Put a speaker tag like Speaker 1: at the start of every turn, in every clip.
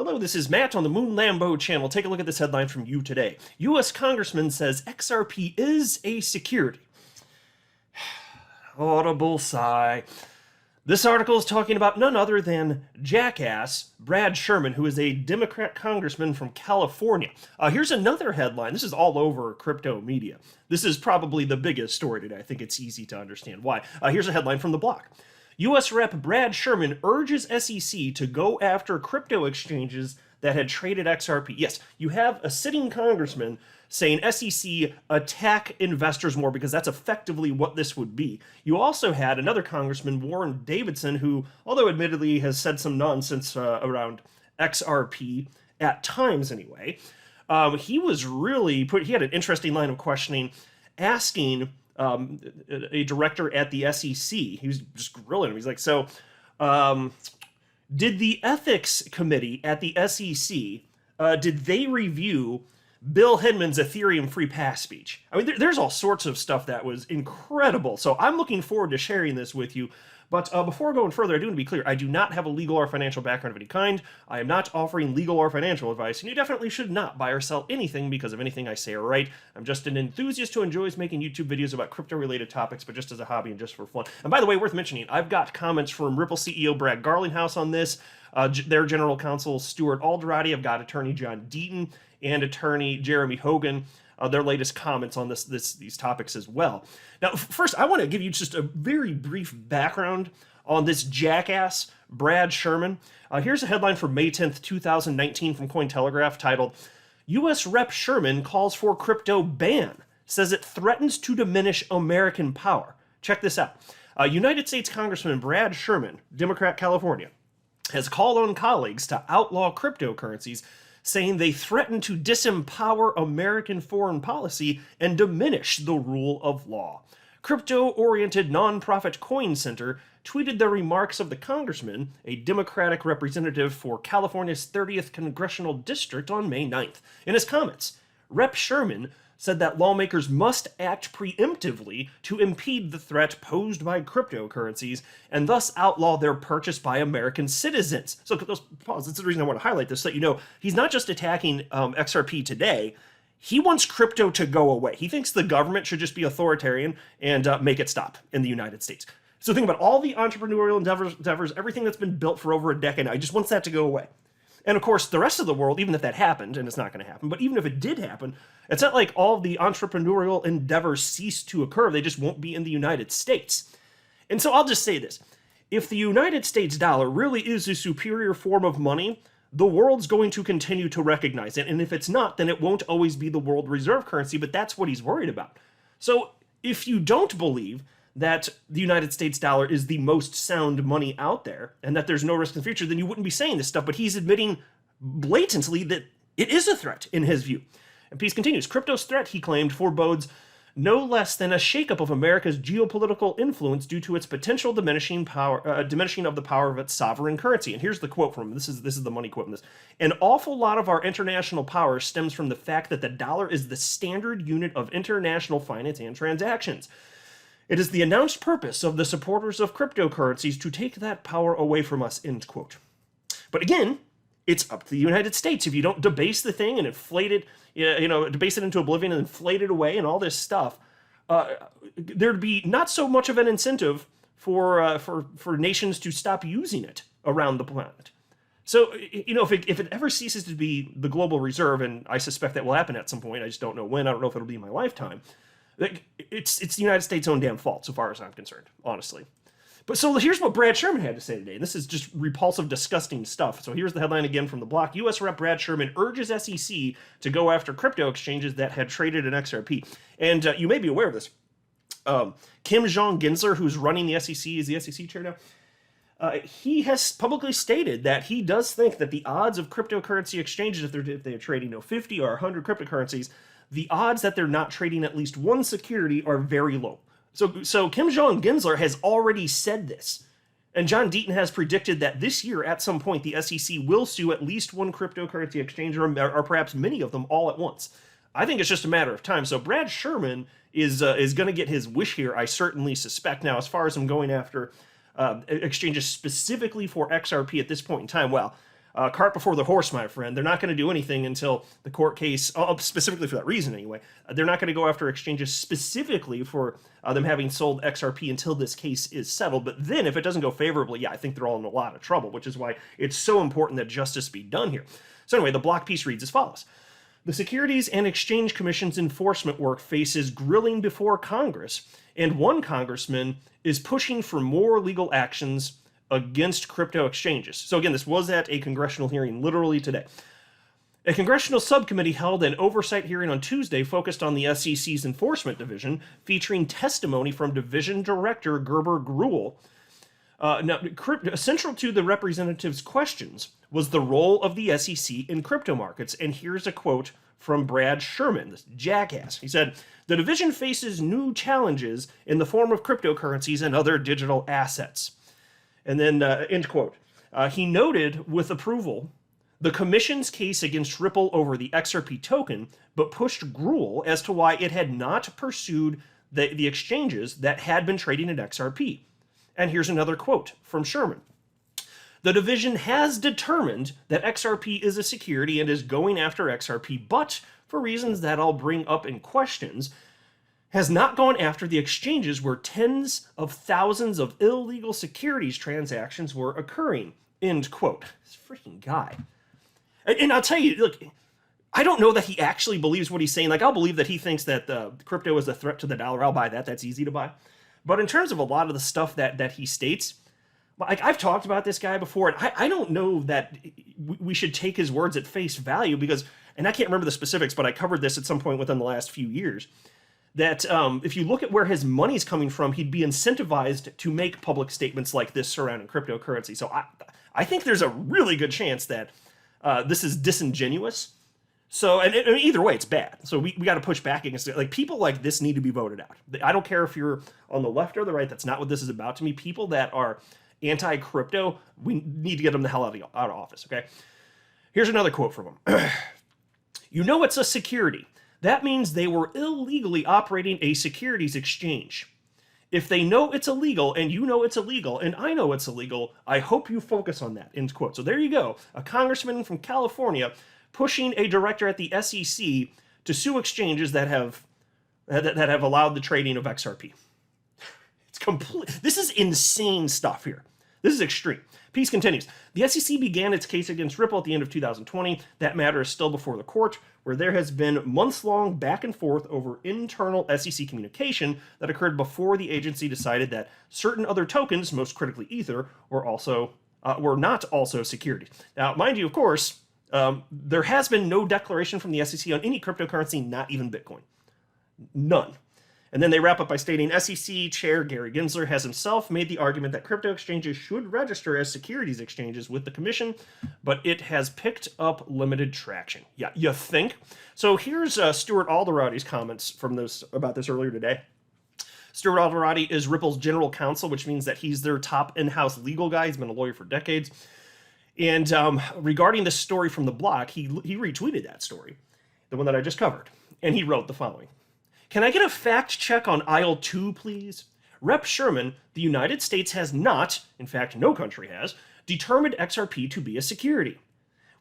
Speaker 1: Hello, this is Matt on the Moon Lambo channel. Take a look at this headline from You Today. U.S. Congressman says XRP is a security. Audible sigh. This article is talking about none other than jackass Brad Sherman, who is a Democrat congressman from California. Here's another headline. This is all over crypto media. This is probably the biggest story today. I think it's easy to understand why. Here's a headline from The Block. U.S. Rep. Brad Sherman urges SEC to go after crypto exchanges that had traded XRP. Yes, you have a sitting congressman saying SEC attack investors more, because that's effectively what this would be. You also had another congressman, Warren Davidson, who, although admittedly has said some nonsense around XRP, at times anyway, he had an interesting line of questioning, asking a director at the SEC. He was just grilling him. He's like, so did the ethics committee at the SEC, did they review Bill Hindman's Ethereum free pass speech? I mean, there's all sorts of stuff that was incredible. So I'm looking forward to sharing this with you. But before going further, I do want to be clear. I do not have a legal or financial background of any kind. I am not offering legal or financial advice, and you definitely should not buy or sell anything because of anything I say or write. I'm just an enthusiast who enjoys making YouTube videos about crypto-related topics, but just as a hobby and just for fun. And by the way, worth mentioning, I've got comments from Ripple CEO Brad Garlinghouse on this, their general counsel Stuart Alderati. I've got attorney John Deaton and attorney Jeremy Hogan. Their latest comments on these topics as well. Now, first, I want to give you just a very brief background on this jackass, Brad Sherman. Here's a headline from May 10th, 2019 from Cointelegraph titled, U.S. Rep. Sherman calls for crypto ban, says it threatens to diminish American power. Check this out. United States Congressman Brad Sherman, Democrat, California, has called on colleagues to outlaw cryptocurrencies, saying they threaten to disempower American foreign policy and diminish the rule of law. Crypto-oriented nonprofit Coin Center tweeted the remarks of the congressman, a Democratic representative for California's 30th Congressional District, on May 9th. In his comments, Rep. Sherman said that lawmakers must act preemptively to impede the threat posed by cryptocurrencies and thus outlaw their purchase by American citizens. So pause. That's the reason I want to highlight this, so that you know he's not just attacking XRP today. He wants crypto to go away. He thinks the government should just be authoritarian and make it stop in the United States. So think about all the entrepreneurial endeavors, everything that's been built for over a decade now. He just wants that to go away. And of course, the rest of the world, even if that happened, and it's not going to happen, but even if it did happen, it's not like all the entrepreneurial endeavors cease to occur. They just won't be in the United States. And so I'll just say this. If the United States dollar really is a superior form of money, the world's going to continue to recognize it. And if it's not, then it won't always be the world reserve currency, but that's what he's worried about. So if you don't believe that the United States dollar is the most sound money out there and that there's no risk in the future, then you wouldn't be saying this stuff. But he's admitting blatantly that it is a threat in his view. And Peace continues. Crypto's threat, he claimed, forebodes no less than a shakeup of America's geopolitical influence due to its potential diminishing of the power of its sovereign currency. And here's the quote from him. This is the money quote from this. An awful lot of our international power stems from the fact that the dollar is the standard unit of international finance and transactions. It is the announced purpose of the supporters of cryptocurrencies to take that power away from us, end quote. But again, it's up to the United States. If you don't debase the thing and inflate it, debase it into oblivion and inflate it away and all this stuff, there'd be not so much of an incentive for nations to stop using it around the planet. So, if it ever ceases to be the global reserve, and I suspect that will happen at some point, I just don't know when, I don't know if it'll be in my lifetime, it's the United States' own damn fault, so far as I'm concerned, honestly. But so here's what Brad Sherman had to say today. This is just repulsive, disgusting stuff. So here's the headline again from The Block. U.S. Rep. Brad Sherman urges SEC to go after crypto exchanges that had traded in XRP. And you may be aware of this. Kim Jong-Ginsler, who's running the SEC, is the SEC chair now. He has publicly stated that he does think that the odds of cryptocurrency exchanges, if they're trading 50 or 100 cryptocurrencies, the odds that they're not trading at least one security are very low. So Kim Jong-Ginsler has already said this. And John Deaton has predicted that this year, at some point, the SEC will sue at least one cryptocurrency exchange, or perhaps many of them all at once. I think it's just a matter of time. So Brad Sherman is going to get his wish here, I certainly suspect. Now, as far as him going after exchanges specifically for XRP at this point in time, well, cart before the horse, my friend. They're not going to do anything until the court case, specifically for that reason anyway. They're not going to go after exchanges specifically for them having sold XRP until this case is settled. But then if it doesn't go favorably, yeah, I think they're all in a lot of trouble, which is why it's so important that justice be done here. So anyway, the block piece reads as follows. The Securities and Exchange Commission's enforcement work faces grilling before Congress, and one congressman is pushing for more legal actions against crypto exchanges. So again, this was at a congressional hearing literally today. A congressional subcommittee held an oversight hearing on Tuesday focused on the SEC's enforcement division, featuring testimony from Division Director Gerber Gruhl. Central to the representative's questions was the role of the SEC in crypto markets, and here's a quote from Brad Sherman, this jackass. He said, "The division faces new challenges in the form of cryptocurrencies and other digital assets." And then, end quote. He noted with approval the commission's case against Ripple over the XRP token, but pushed Gruhl as to why it had not pursued the exchanges that had been trading at XRP. And here's another quote from Sherman. The division has determined that XRP is a security and is going after XRP, but for reasons that I'll bring up in questions, has not gone after the exchanges where tens of thousands of illegal securities transactions were occurring. End quote. This freaking guy. And I'll tell you, look, I don't know that he actually believes what he's saying. Like, I'll believe that he thinks that crypto is a threat to the dollar. I'll buy that. That's easy to buy. But in terms of a lot of the stuff that he states, like, I've talked about this guy before, and I don't know that we should take his words at face value because, and I can't remember the specifics, but I covered this at some point within the last few years, that if you look at where his money's coming from, he'd be incentivized to make public statements like this surrounding cryptocurrency. So I think there's a really good chance that this is disingenuous. So, and either way, it's bad. So we got to push back against it. Like, people like this need to be voted out. I don't care if you're on the left or the right. That's not what this is about to me. People that are anti-crypto, we need to get them the hell out of office, okay? Here's another quote from him. You know it's a security. That means they were illegally operating a securities exchange. If they know it's illegal, and you know it's illegal, and I know it's illegal, I hope you focus on that, end quote. So there you go. A congressman from California pushing a director at the SEC to sue exchanges that have allowed the trading of XRP. It's complete. This is insane stuff here. This is extreme. Piece continues. The SEC began its case against Ripple at the end of 2020. That matter is still before the court, where there has been months-long back and forth over internal SEC communication that occurred before the agency decided that certain other tokens, most critically Ether, were not also securities. Now, mind you, of course, there has been no declaration from the SEC on any cryptocurrency, not even Bitcoin. None. And then they wrap up by stating SEC Chair Gary Gensler has himself made the argument that crypto exchanges should register as securities exchanges with the commission, but it has picked up limited traction. Yeah, you think? So here's Stuart Alderoty's comments about this earlier today. Stuart Alderoty is Ripple's general counsel, which means that he's their top in-house legal guy. He's been a lawyer for decades. And regarding this story from the block, he retweeted that story, the one that I just covered, and he wrote the following. Can I get a fact check on aisle 2, please? Rep. Sherman, the United States has not, in fact, no country has, determined XRP to be a security.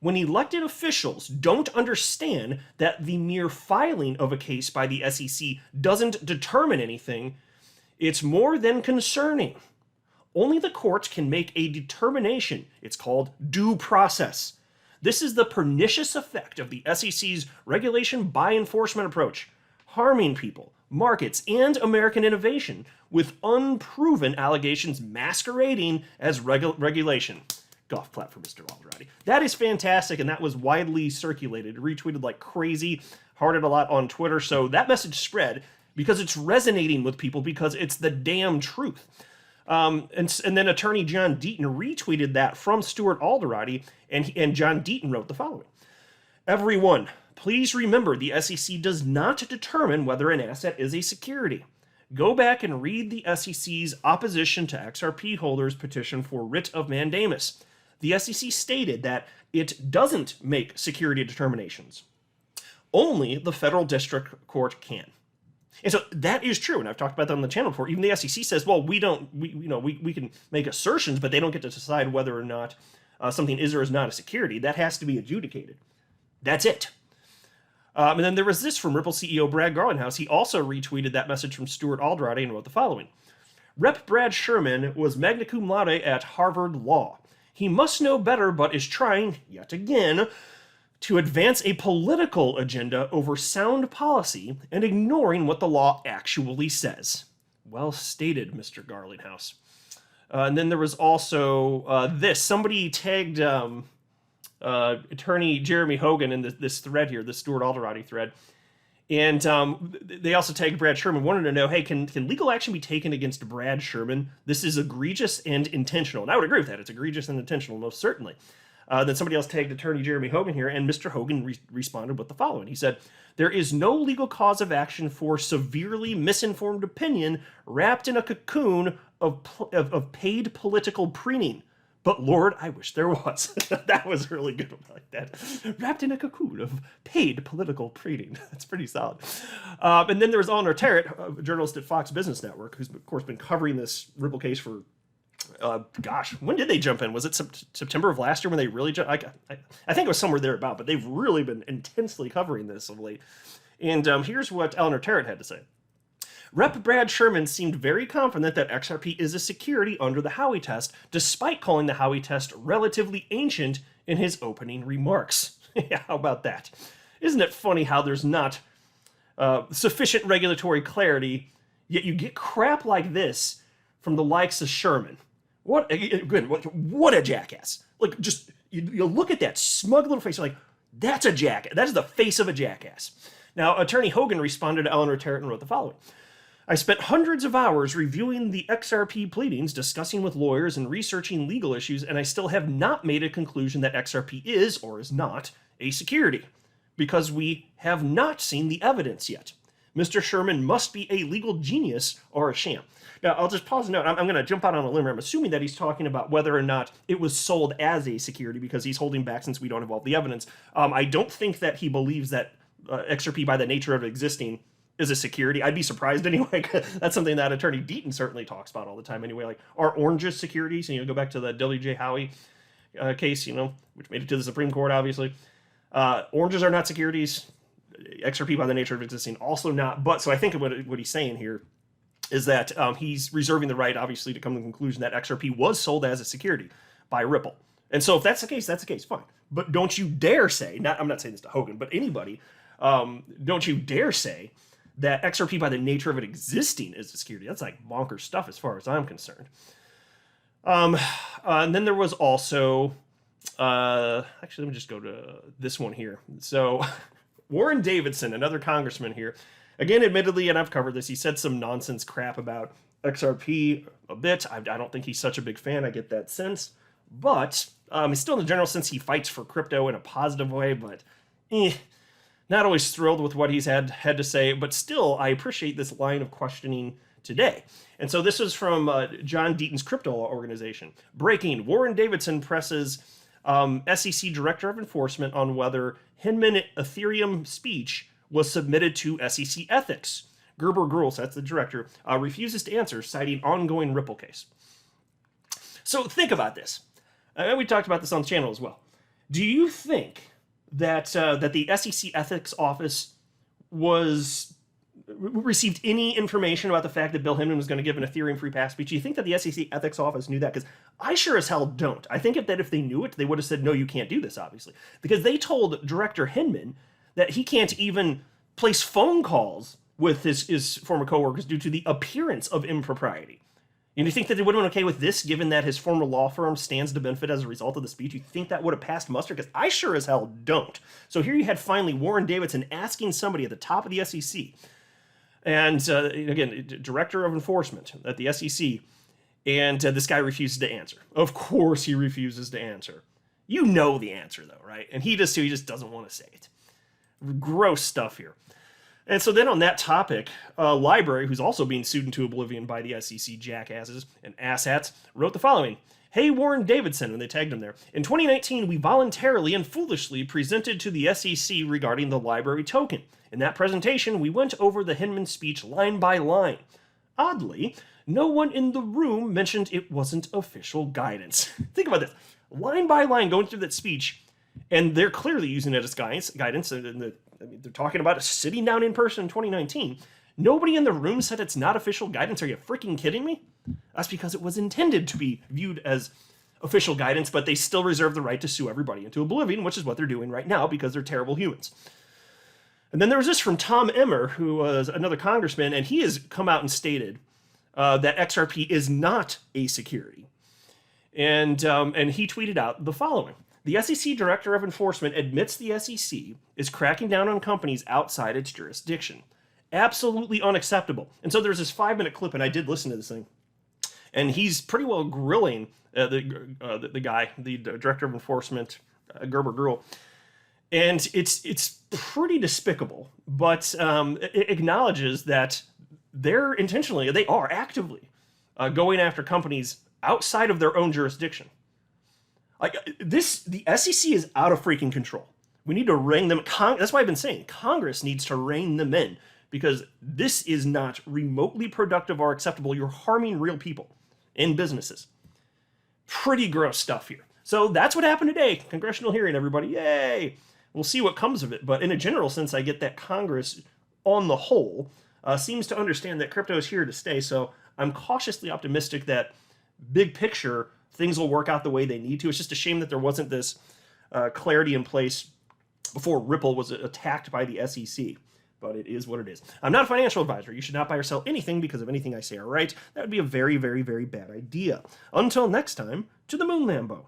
Speaker 1: When elected officials don't understand that the mere filing of a case by the SEC doesn't determine anything, it's more than concerning. Only the courts can make a determination. It's called due process. This is the pernicious effect of the SEC's regulation by enforcement approach, harming people, markets, and American innovation with unproven allegations masquerading as regulation. Golf clap for Mr. Alderoty. That is fantastic, and that was widely circulated, retweeted like crazy, hearted a lot on Twitter, so that message spread because it's resonating with people because it's the damn truth. And then attorney John Deaton retweeted that from Stuart Alderoty, and John Deaton wrote the following. Everyone, please remember the SEC does not determine whether an asset is a security. Go back and read the SEC's opposition to XRP holders' petition for writ of mandamus. The SEC stated that it doesn't make security determinations. Only the federal district court can. And so that is true, and I've talked about that on the channel before. Even the SEC says, well, we can make assertions, but they don't get to decide whether or not something is or is not a security, that has to be adjudicated. That's it. And then there was this from Ripple CEO Brad Garlinghouse. He also retweeted that message from Stuart Alderati and wrote the following. Rep. Brad Sherman was magna cum laude at Harvard Law. He must know better, but is trying, yet again, to advance a political agenda over sound policy and ignoring what the law actually says. Well stated, Mr. Garlinghouse. And then there was also this. Somebody tagged attorney Jeremy Hogan in this thread here, this Stuart Alderati thread. And they also tagged Brad Sherman, wanted to know, hey, can legal action be taken against Brad Sherman? This is egregious and intentional. And I would agree with that. It's egregious and intentional, most certainly. Then somebody else tagged attorney Jeremy Hogan here, and Mr. Hogan responded with the following. He said, there is no legal cause of action for severely misinformed opinion wrapped in a cocoon of paid political preening. But Lord, I wish there was. That was really good. I like that. Wrapped in a cocoon of paid political preening. That's pretty solid. And then there was Eleanor Terrett, a journalist at Fox Business Network, who's, of course, been covering this Ripple case for, when did they jump in? Was it September of last year when they really jumped? I think it was somewhere thereabout, but they've really been intensely covering this of late. And here's what Eleanor Terrett had to say. Rep. Brad Sherman seemed very confident that XRP is a security under the Howey test, despite calling the Howey test relatively ancient in his opening remarks. Yeah, how about that? Isn't it funny how there's not sufficient regulatory clarity, yet you get crap like this from the likes of Sherman? What a jackass. Like, just, you look at that smug little face, you're like, that's a jackass. That is the face of a jackass. Now, Attorney Hogan responded to Eleanor Terrett and wrote the following. I spent hundreds of hours reviewing the XRP pleadings, discussing with lawyers, and researching legal issues, and I still have not made a conclusion that XRP is, or is not, a security, because we have not seen the evidence yet. Mr. Sherman must be a legal genius or a sham. Now, I'll just pause and note, I'm going to jump out on a limb here. I'm assuming that he's talking about whether or not it was sold as a security, because he's holding back since we don't have all the evidence. I don't think that he believes that XRP, by the nature of existing, is a security. I'd be surprised anyway. That's something that Attorney Deaton certainly talks about all the time anyway. Like, are oranges securities? And go back to the W.J. Howey case, which made it to the Supreme Court, obviously. Oranges are not securities. XRP, by the nature of existing, also not. But so I think what he's saying here is that he's reserving the right, obviously, to come to the conclusion that XRP was sold as a security by Ripple. And so if that's the case, that's the case. Fine. But don't you dare say, I'm not saying this to Hogan, but anybody, don't you dare say that XRP, by the nature of it existing, is a security. That's like bonkers stuff as far as I'm concerned. And then there was also, actually, let me just go to this one here. So Warren Davidson, another congressman here, again, admittedly, and I've covered this, he said some nonsense crap about XRP a bit. I don't think he's such a big fan. I get that sense. But he's still, in the general sense, he fights for crypto in a positive way, but not always thrilled with what he's had to say, but still, I appreciate this line of questioning today. And so this was from John Deaton's crypto organization. Breaking, Warren Davidson presses SEC Director of Enforcement on whether Hinman Ethereum speech was submitted to SEC ethics. Gerber Gruls, that's the director, refuses to answer, citing ongoing Ripple case. So think about this. And we talked about this on the channel as well. Do you think that the SEC Ethics Office received any information about the fact that Bill Hinman was going to give an Ethereum free pass speech? Do you think that the SEC Ethics Office knew that? Because I sure as hell don't. I think if they knew it, they would have said, no, you can't do this, obviously. Because they told Director Hinman that he can't even place phone calls with his former coworkers due to the appearance of impropriety. And you think that they would have been okay with this, given that his former law firm stands to benefit as a result of the speech? You think that would have passed muster? Because I sure as hell don't. So here you had finally Warren Davidson asking somebody at the top of the SEC, and again, Director of Enforcement at the SEC, and this guy refuses to answer. Of course he refuses to answer. You know the answer, though, right? And he just doesn't want to say it. Gross stuff here. And so then on that topic, Library, who's also being sued into oblivion by the SEC jackasses and asshats, wrote the following. Hey, Warren Davidson, and they tagged him there. In 2019, we voluntarily and foolishly presented to the SEC regarding the Library token. In that presentation, we went over the Hinman speech line by line. Oddly, no one in the room mentioned it wasn't official guidance. Think about this. line by line, going through that speech, and they're clearly using it as guidance. And they're talking about it sitting down in person in 2019. Nobody in the room said it's not official guidance. Are you freaking kidding me? That's because it was intended to be viewed as official guidance, but they still reserve the right to sue everybody into oblivion, which is what they're doing right now because they're terrible humans. And then there was this from Tom Emmer, who was another congressman, and he has come out and stated that XRP is not a security. And he tweeted out the following. The SEC Director of Enforcement admits the SEC is cracking down on companies outside its jurisdiction. Absolutely unacceptable. And so there's this 5-minute clip, and I did listen to this thing. And he's pretty well grilling the guy, the Director of Enforcement, Gerber Girl. And it's pretty despicable, but it acknowledges that they are actively going after companies outside of their own jurisdiction. Like this, the SEC is out of freaking control. We need to rein them. That's why I've been saying Congress needs to rein them in, because this is not remotely productive or acceptable. You're harming real people and businesses. Pretty gross stuff here. So that's what happened today. Congressional hearing, everybody. Yay! We'll see what comes of it. But in a general sense, I get that Congress, on the whole, seems to understand that crypto is here to stay. So I'm cautiously optimistic that big picture, things will work out the way they need to. It's just a shame that there wasn't this clarity in place before Ripple was attacked by the SEC. But it is what it is. I'm not a financial advisor. You should not buy or sell anything because of anything I say or write. That would be a very, very, very bad idea. Until next time, to the moon, Lambo.